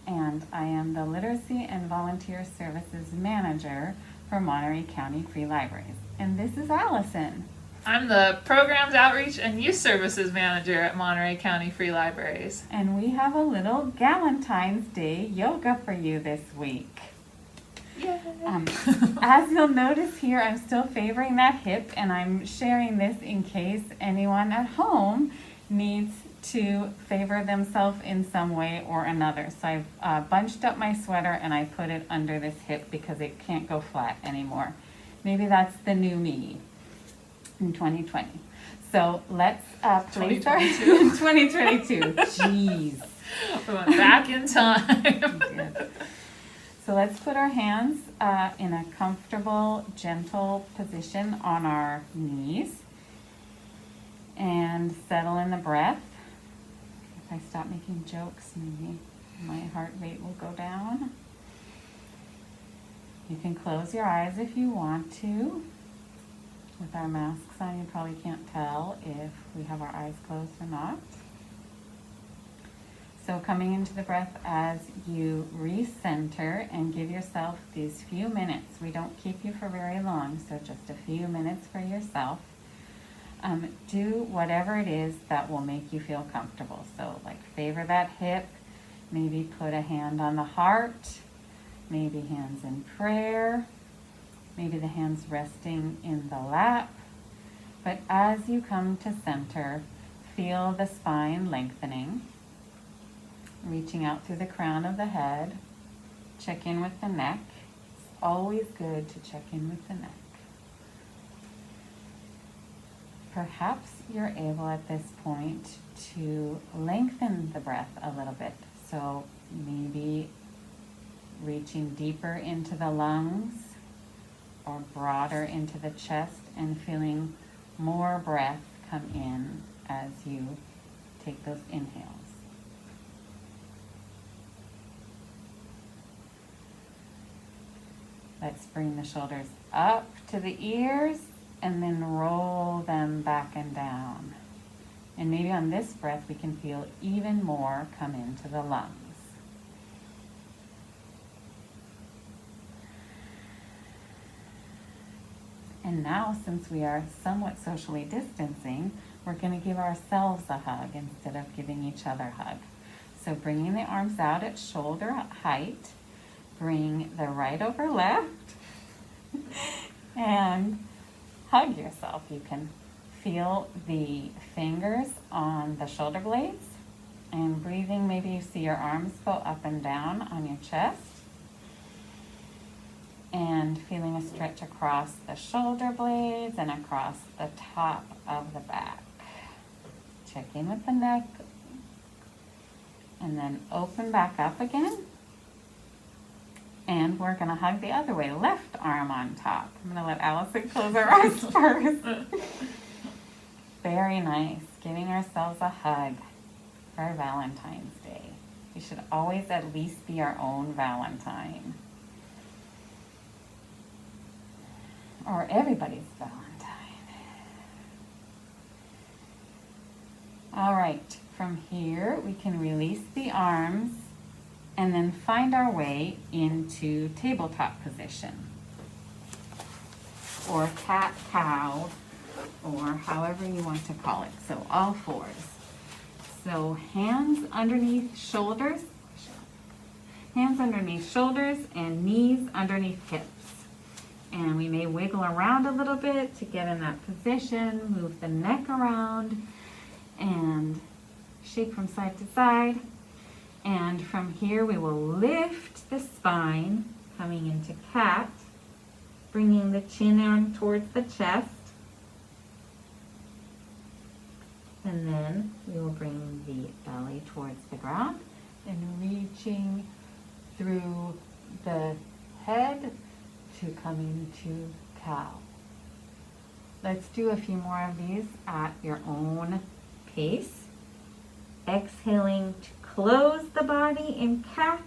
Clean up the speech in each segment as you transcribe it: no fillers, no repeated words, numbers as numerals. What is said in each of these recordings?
and I am the Literacy and Volunteer Services Manager for Monterey County Free Libraries. And this is Allison. I'm the Programs Outreach and Youth Services Manager at Monterey County Free Libraries. And we have a little Galentine's Day yoga for you this week. Yay! As you'll notice here, I'm still favoring that hip, and I'm sharing this in case anyone at home needs to favor themselves in some way or another. So I've bunched up my sweater and I put it under this hip because it can't go flat anymore. Maybe that's the new me in 2020. So let's place our 2022. Jeez. We went back in time. So let's put our hands in a comfortable, gentle position on our knees and settle in the breath. If I stop making jokes, maybe my heart rate will go down. You can close your eyes if you want to. With our masks on, you probably can't tell if we have our eyes closed or not. So coming into the breath as you recenter and give yourself these few minutes. We don't keep you for very long, so just a few minutes for yourself. Do whatever it is that will make you feel comfortable. So like favor that hip, maybe put a hand on the heart, maybe hands in prayer, maybe the hands resting in the lap. But as you come to center, feel the spine lengthening. Reaching out through the crown of the head. Check in with the neck. It's always good to check in with the neck. Perhaps you're able at this point to lengthen the breath a little bit. So maybe reaching deeper into the lungs or broader into the chest and feeling more breath come in as you take those inhales. Let's bring the shoulders up to the ears and then roll them back and down. And maybe on this breath we can feel even more come into the lungs. And now, since we are somewhat socially distancing, we're going to give ourselves a hug instead of giving each other a hug. So bringing the arms out at shoulder height, bring the right over left and hug yourself. You can feel the fingers on the shoulder blades and breathing. Maybe you see your arms go up and down on your chest and feeling a stretch across the shoulder blades and across the top of the back. Check in with the neck and then open back up again. And we're going to hug the other way, left arm on top. I'm going to let Allison close her eyes first. Very nice. Giving ourselves a hug for Valentine's Day. We should always at least be our own Valentine. Or everybody's Valentine. All right. From here, we can release the arms and then find our way into tabletop position, or cat-cow, or however you want to call it. So all fours. So hands underneath shoulders and knees underneath hips. And we may wiggle around a little bit to get in that position, move the neck around, and shake from side to side. And from here, we will lift the spine, coming into cat, bringing the chin in towards the chest. And then we will bring the belly towards the ground and reaching through the head to coming to cow. Let's do a few more of these at your own pace. Exhaling to close the body in cat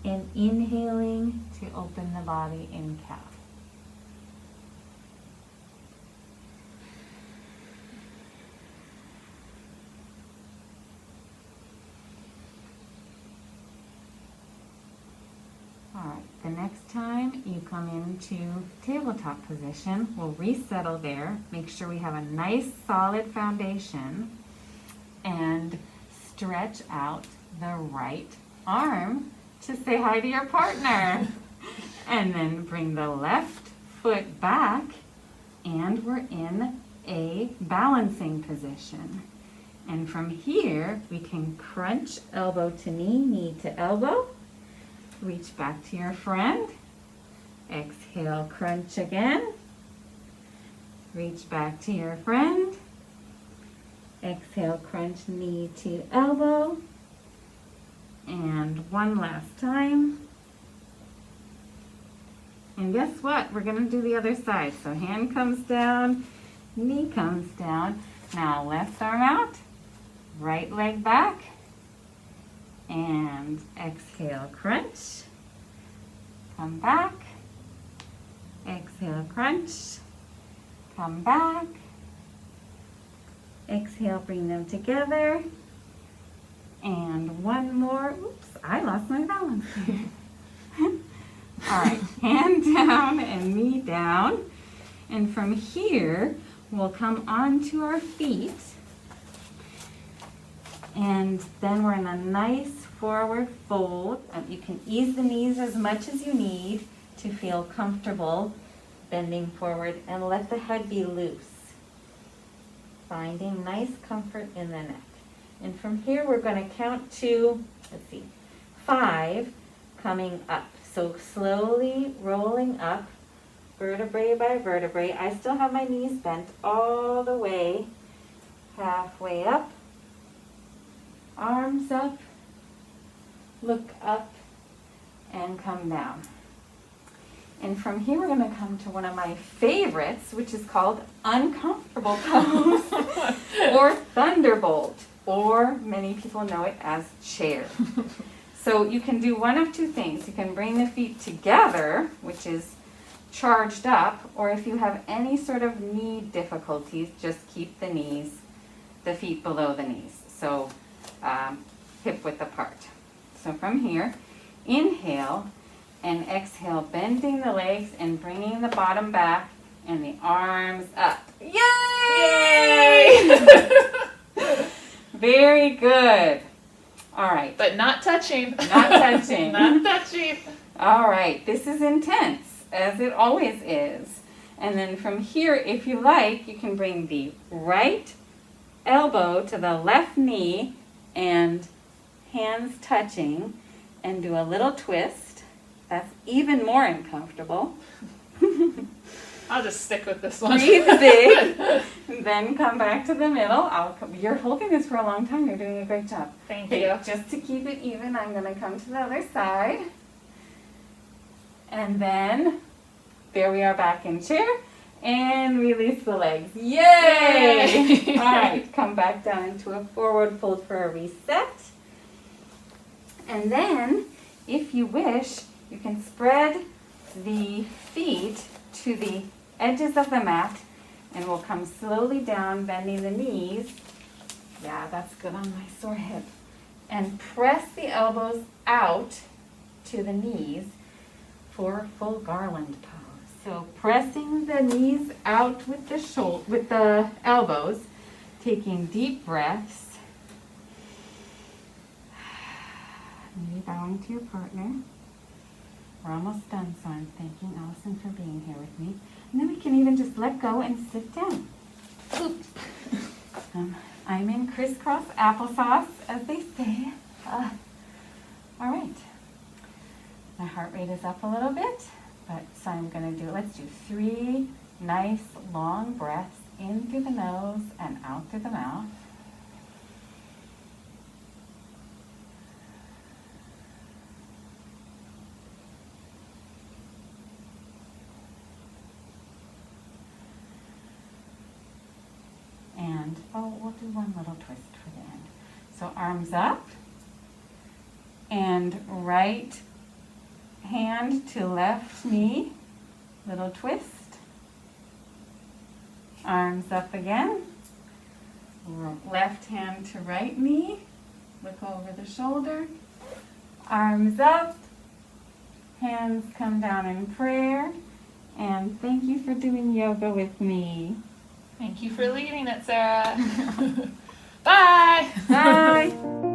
and inhaling to open the body in cow. The next time you come into tabletop position, we'll resettle there, make sure we have a nice solid foundation, and stretch out the right arm to say hi to your partner. And then bring the left foot back, and we're in a balancing position. And from here, we can crunch elbow to knee, knee to elbow. Reach back to your friend. Exhale, crunch again. Reach back to your friend. Exhale, crunch knee to elbow. And one last time. And guess what? We're going to do the other side. So hand comes down, knee comes down. Now left arm out, right leg back. And exhale, crunch. Come back. Exhale, crunch. Come back. Exhale, bring them together. And one more. Oops, I lost my balance. All right, hand down and knee down. And from here, we'll come onto our feet. And then we're in a nice forward fold. You can ease the knees as much as you need to feel comfortable bending forward, and let the head be loose. Finding nice comfort in the neck. And from here, we're going to count to, 5, coming up. So slowly rolling up, vertebrae by vertebrae. I still have my knees bent all the way, halfway up, arms up, look up, and come down. And from here, we're going to come to one of my favorites, which is called uncomfortable pose, or thunderbolt, or many people know it as chair. So you can do one of two things. You can bring the feet together, which is charged up, or if you have any sort of knee difficulties, just keep the feet below the knees. So hip width apart. So from here, inhale and exhale, bending the legs and bringing the bottom back and the arms up. Yay! Yay! Very good. All right. But not touching. Not touching. Not touching. All right. This is intense, as it always is. And then from here, if you like, you can bring the right elbow to the left knee and hands touching and do a little twist. That's even more uncomfortable. I'll just stick with this one. Breathe big, then come back to the middle. You're holding this for a long time. You're doing a great job. Thank you. Just to keep it even, I'm going to come to the other side. And then, there we are back in chair. And release the legs. Yay! Yay! All right, come back down into a forward fold for a reset. And then, if you wish, you can spread the feet to the edges of the mat, and we'll come slowly down, bending the knees. Yeah, that's good on my sore hip. And press the elbows out to the knees for full garland pose. So pressing the knees out with the elbows, taking deep breaths. Knee bowing to your partner. We're almost done, so I'm thanking Alison for being here with me. And then we can even just let go and sit down. I'm in crisscross applesauce, as they say. All right. My heart rate is up a little bit, so I'm going to let's do 3 nice long breaths in through the nose and out through the mouth. And, we'll do one little twist for the end. So arms up, and right hand to left knee, little twist. Arms up again. Left hand to right knee, look over the shoulder. Arms up, hands come down in prayer. And thank you for doing yoga with me. Thank you for leading it, Sarah. Bye. Bye.